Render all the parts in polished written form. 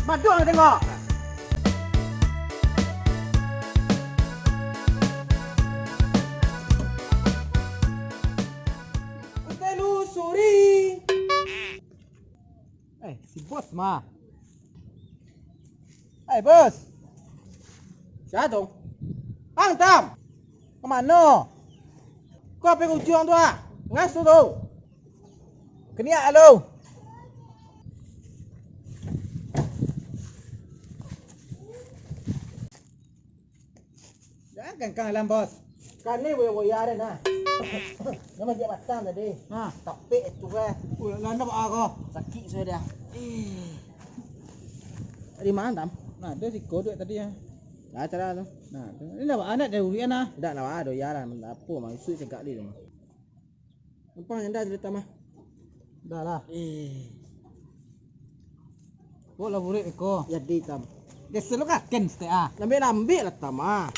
Maduk nak tengok. Telusuri. Si bos mah. Bos. Siapa tu? Tam. Kemana? Kau apa yang ujung tu ah? Ngasuh tu. Keniak lu. Jangan kang alam bos. Kan ni boleh ada nah. Nama dia matang tadi. Nah, tapi itu kan. Landa apa kau? Sakit sudah. Di mana Tam? Nah, ada si kode tadi ya. Nah, cara tu. Nah, ini dah anak dari urian ah. Dak nak ada ya lah, apa mah isu cakap dia mah. Apa yang dah cerita mah? Dah lah. Kau lah burik kau. Jadi Tam. Dia selalu kaken sete ah. Lambil lah Tam ah.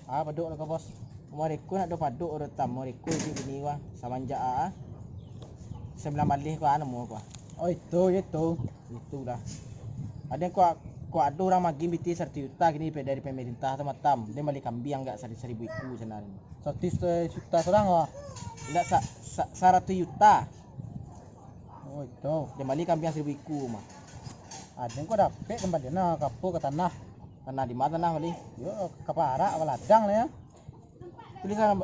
Paduk lah kau bos. Mariku nak do paduk orang Tam. Mariku di gini wah samanja ah. Sebelah balik kau anu mau kau. Oh itu. Itulah. Ada kau ada orang magi biti 1 juta gini dari pemerintah sama Tam. Dia balik kambing enggak 1.000 iku sebenarnya. 1 juta orang ah. Enggak 100 juta. Oh itu. Dia balik kambing 1.000 iku mah. Ada kau dapat kembali na kapu ke tanah. Tanah di mana tanah balik? Yo kapara ladang lah ya. Tulisan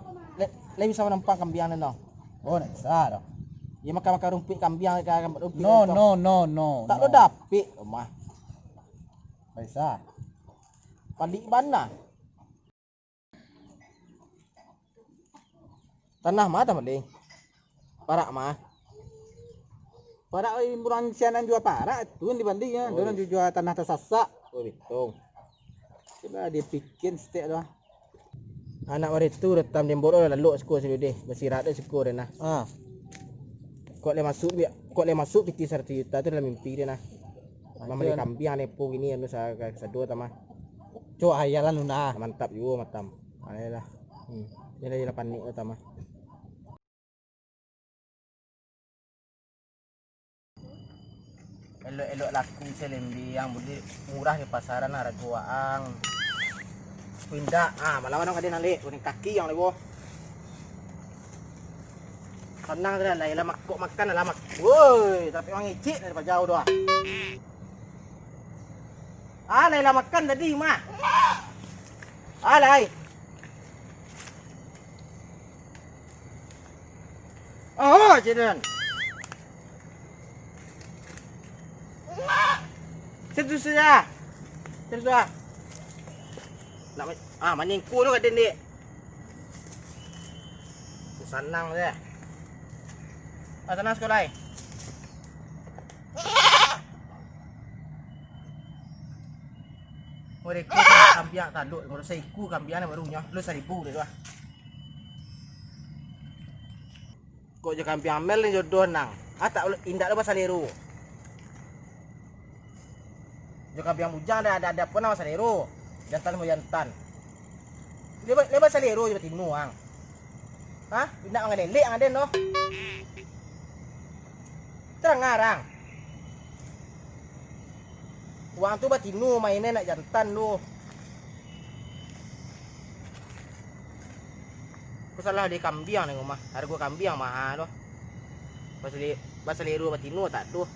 lebih sama nampak kambing no. Oh nak bisa dah. Ya makan rumput kambing rumput. No. Tak lo dapet mah. Bisa. Balik mana? Tanah mah tak balik. Parak mah. Parak bulan sianan jual parak tu dibanding ya. Oh, Orang jual tanah tersasak. Oh betul. Coba dia bikin setiap dah. Anak waris tu retam dia borol lalu skor sudah deh. Bersirat dia skor dia nah. Kok le masuk piti 100 juta tu dalam mimpi dia nah. Mama dia kambing nepo gini anu sadua tamah. Coba hayalan lu nah. Mantap juga matam. Ayolah. Dia lah panik lah tamah. Elok-elok laku selembi yang boleh murah di pasaran harga waang. Pindah, malawan orang ada nalik, kuning kaki yang lebo. Senang dah lah, ialah kok makan lah mak. Woi, tapi orang icik daripada jauh doa. Lah makan tadi mah. Lai. Oh, jeden. Terus saja. Nak maningku tu kat dia. Senang je. Tanah sekolah. Mereka kambing taduk, menurut saya iku kambing barunya, lu 1.000 dia tu ah. Kok je kambing amel ni jodoh nang. Tak indak lu pasal liru. Jo kambing bujang ada apa nama pasal liru. Jantan mau jantan. Dia pasal liru je batinu ang. Indak ngalelek ang aden no. Terang ngarang. Uang tu batinu mainnya nak jantan lu. Aku salah di kambing nih rumah. Harga kambing mahal loh. Pasal liru batinu tak tuh.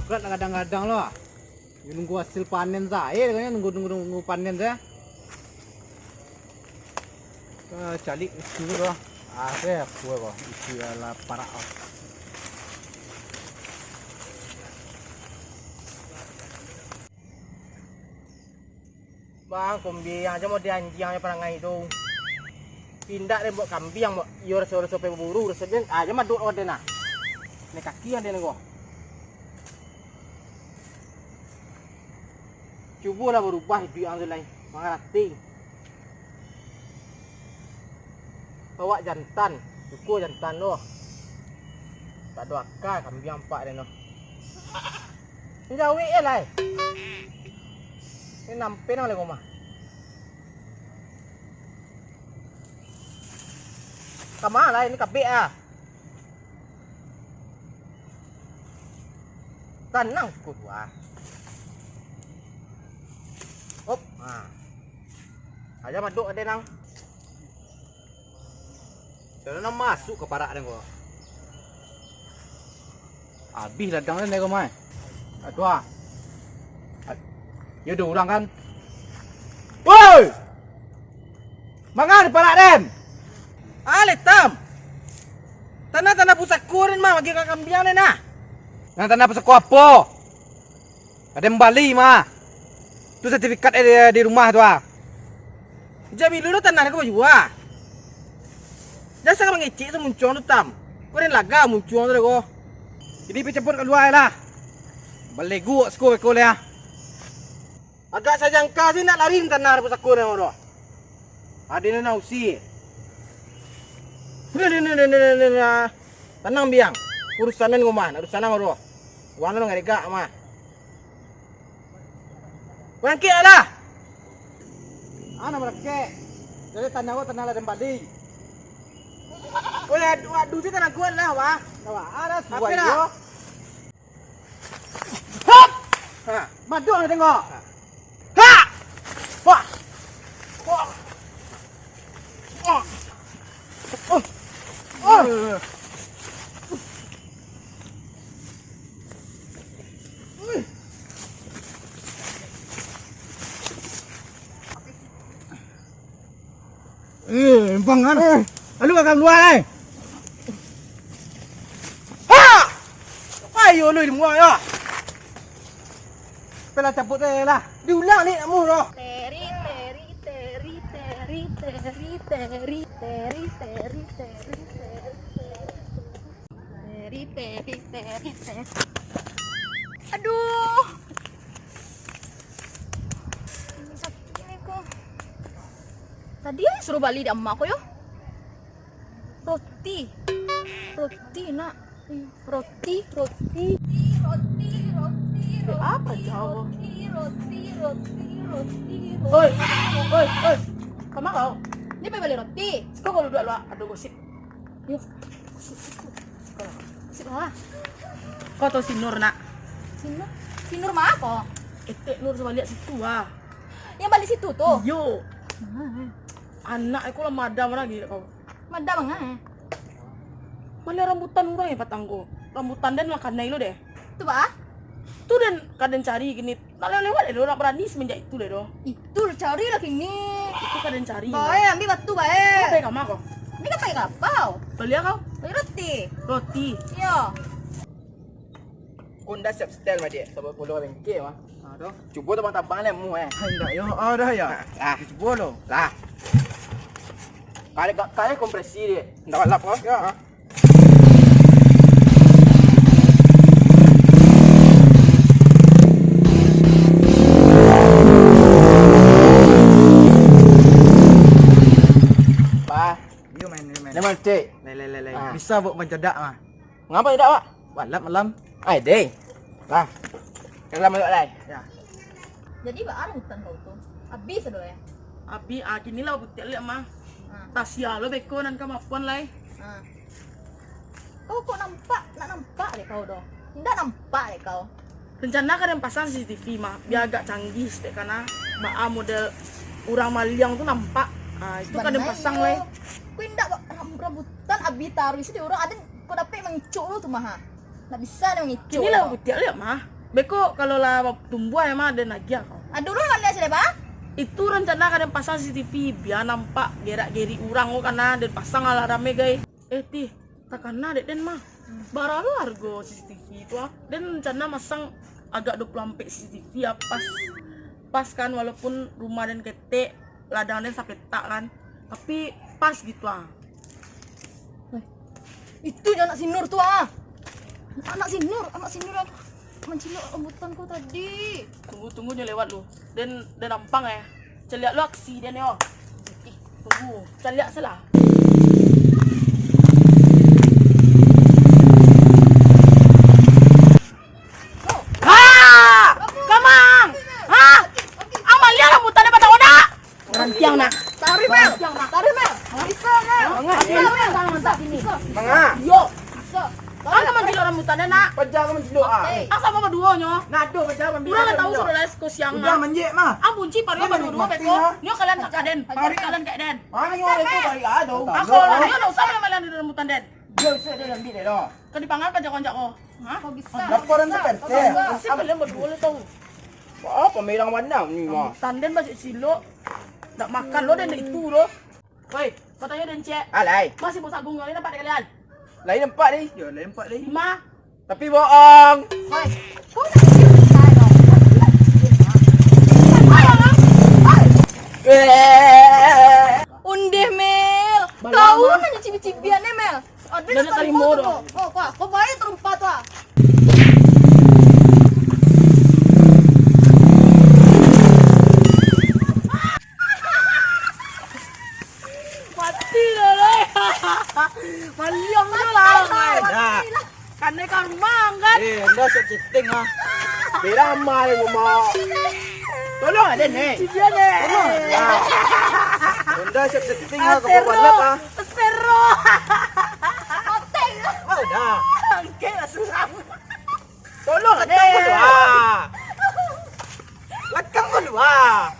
Sukat kadang-kadang loh. Nunggu hasil panen saya, nunggu panen saya. Calik itu loh. Saya kok isi ala parak. Bang, kambing aja mau dianjing perangai itu. Pindah deh buat kambing mau yo reso-reso pe buru, reso aja mah duk ode nah. Nek kaki yang dia nego. Coba lah berubah hidup yang lain. Mengerti. Bawa jantan, cukup jantan loh. Tak ada akal kambing empat dia noh. Jauh ya lah. Ini nampak nak lagi rumah. Kamar lah ini kabik ah. Tenang ku dua. Hop, aja maduk ada nang. Jangan masuk ke parak dia kau. Habis ladang ni kau mai. Aduh. Ya ada orang kan. Woi! Mangan parak dem. Tam. Tanah-tanah pusatku ni mah bagi kak kambing ni nah. Yang tanah pusatku apa? Ada Bali mah. Tu sertifikat di rumah tu ah. Jadi dulu tanah aku baju ah. Jasa kau mengecik tu muncul tu tam. Kau ni laga muncul tu kau. Jadi pergi ceput keluar lah. Balik gua skor kau lah. Agak saya jangka sih nak lari tanah pusatku ni orang. Ada ni nak usi. Tenang biang. Urusan ni ngomah, urusan nang orang. Wana nang ngerika mah. Bangkit lah. Ana mereka. Jadi tanah gua tanah ladang Bali. Oh ya, aduh sih tanah kuat lah wah. Wah, ada Apa suai dah? yo. Hop. Ha. Madu nak tengok. Ha. Wah. Wah. Wah. Oh. Oh. Bang kan. Lalu akan keluar eh. Ha. Ayo lu di muak ya. Pela cabut lah. Diulang ni kamu roh. Teri teri teri teri teri teri teri teri teri teri teri teri. Aduh. Ini sakit ini kok. Tadi ya suruh balik di emak ko yo. Roti. Roti nak. Roti, roti. Roti, roti, roti. Apa jauh? Roti. Oi. Oi, oi. Kamu kau. Ini pengen beli roti. Kau kalau duduk lu ada gosip. Yuk. Sip lah. Kau tahu si Nur nak? Sinur. Sinur mah kok. Nur coba lihat situ ah. Yang balik situ tuh. Yo. Anak aku lah madam lagi kau. Madam enggak? Mana rambutan orang ya patangku. Rambutan dan makan naik lo deh. Tuh, Pak. Tu dan kadang cari gini. Nak lewat deh orang berani semenjak itu deh doh. Itu cari lah kini. Itu kadang cari. Bae, ambil batu bae. Apa yang kamu kau? Ini kan pakai kapau. Beli kau? Beli roti. Roti. Iya. Kau dah siap setel mah dia. Sebab puluh bengkel mah. Aduh. Cuba tabang-tabang lah mu eh. Hendak yo. Oh dah ya. Lah. Cuba lo. Lah. Kali kompresi dia. Ndak lap kau? Ya. Bah. Yo main. Lemon cek. Le. Ah. Bisa buat mencedak mah. Ngapa tidak, Pak? Walap malam. Ai deh. Lah. Yang lama duduk lai. Ya. Jadi bahan hutan kau tuh. Habis aduh ya. Abi kini lah bukti lihat mah. Ah. Tasya lo beko nan kamapuan lai. Ah. Kau kok nampak? Nak nampak deh kau doh. Tidak nampak deh kau. Rencana kan yang pasang CCTV mah biar agak canggih sih karena maa model orang Maliang tuh nampak. Ah itu kan yang pasang lai. Kau indak rambutan abi taruh isi di orang ada kau dapat mengicuk lu tuh mah. Nggak bisa dia mengicuk. Kini lah bukti lihat mah. Beko kalau lah tumbuh ya mah ada nagia kau. Aduh lu mana sih Pak? Itu rencana kan yang pasang CCTV biar nampak gerak-geri orang kok karena dan pasang ala rame guys. Ti takana dek den mah. Baralu harga CCTV itu ah. Dan rencana masang agak 20 ampere CCTV ya pas kan walaupun rumah dan ketek ladangnya sampai tak kan. Tapi pas gitu ah. Itu dia anak sinur tuh ah. Anak sinur yang mencilok rambutanku tadi. Tunggu-tunggunya lewat lu. Dan nampang ya. Celiak lu aksi dia ni oh. Tunggu, celiak salah. Kamang! Ha? Amalia rambutan dapat tahu nak? Rantiang nak. Tarik Mel. Tarik Mel. Bisa Mel. Mangga sini. Mangga. Yo. Bisa. Ang man dilo rambutan nak. Pajak ka man silo ah. Ang sama berdua nyo. Nado pajak man Udah tahu sudah les ko siang Udah na. manjek mah. Ang bunci paru berdua beko. Nyo kalian tak kaden. Kalian kayak den. Mana yung oras ko balik ado. Ako lang nyo no sama malan di rambutan den. Yo sa dalam bide lo. Kan dipangal pa konjak ko. Ha? Kau bisa. Laporan sa perte. Si kalian berdua lo tahu. Apa merang warna ni mah. Tanden ba silo. Nak makan lo dan itu lo. Woi, katanya den cek. Alay. Masih mau sagung kalian apa kalian? Lain empat ni. Yo lain empat ni. Ma. Tapi bohong. Hoi. Kau nak cerita dong. Undeh Mel. Kau nanya cibi-cibian nih Mel. Ada Nanya kali moro. Oh, kau bayar terumpat wah. Mati lah le. Maliang tu lah. Dah. Kan ni kan rumah kan. Dah set setting ah. Bila mai rumah. Tolong ada ni. Cibian ni. Dah set setting ah kau buat apa? Espero. Oteng. Oh dah. Angke lah suram. Tolong ada. Lakang ko luwa.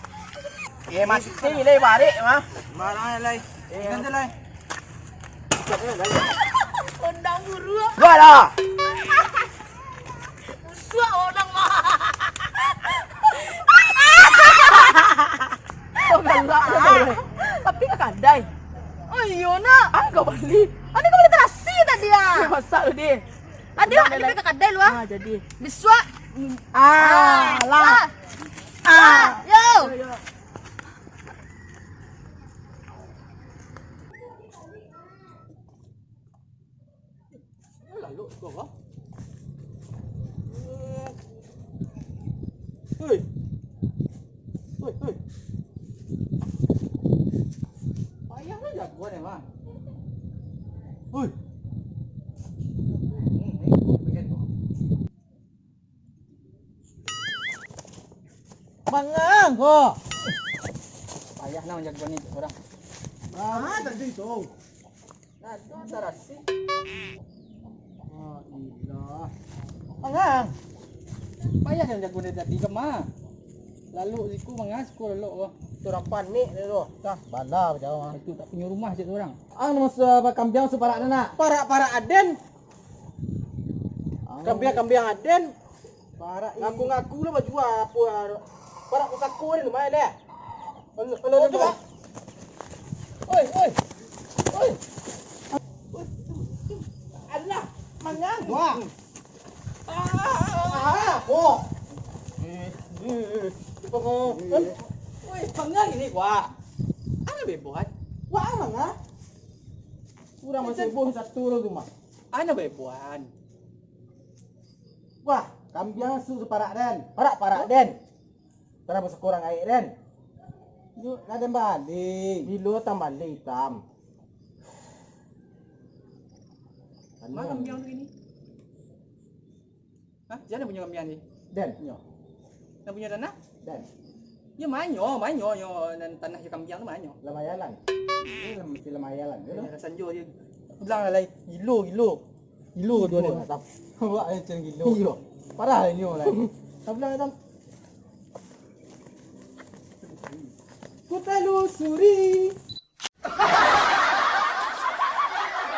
Masih sini lay balik mah. Mana lay? Ganti lay. Undang buru. Gua lah. Usah orang mah. Oh galak. Tapi nak kadai. Oh iya nak. Ah kau beli. Ani kau boleh terasi tadi ya. Masak dia. Tadi lah dia mereka kadai lu ah. Jadi. Biswa. Lah. Yo. Lalu kau apa? Hei. Hei, hei. Payah lah jagoan ni mah. Hei. Mangang kok. Payah nak jagoan ni orang. Ah, tadi tu. Nah, tu tarasi. Ilah. Mangang. Payah yang jago ni tadi ke mah. Lalu siku mangang siku lalu oh. Tu orang panik dia tu. Tah, bala macam ah. Itu tak punya rumah je tu orang. Ang masa kambiang separak nak. Parak-parak Aden. Kambiang Aden. Parak ngaku-ngaku lah baju apa. Parak kukaku ni lumayan deh. Kalau coba. Oi, oi. Oi. Allah, mangang. Wah. Oh. Oi, mangang ini gua. Ana bebuat. Wah, mangang. Kurang masih buah satu lagi mah. Ana bebuan. Wah, kambiang su parak den. Parak den. Kenapa sekurang air den? Yuk, ada balik. Bilo tambah hitam. Mana kambiang tu ini? Hah? Jangan punya kambiang ni? Den, nyo. Nak punya tanah? Den. Ya manyo dan tanah yang kambiang tu manyo. Lamayalan. Ini mesti lamayalan. Ya sanjo dia. Bilang lah gilo. Gilo tu ni. Buat macam gilo. Parah ni orang. Tak bilang hitam. Ku telusuri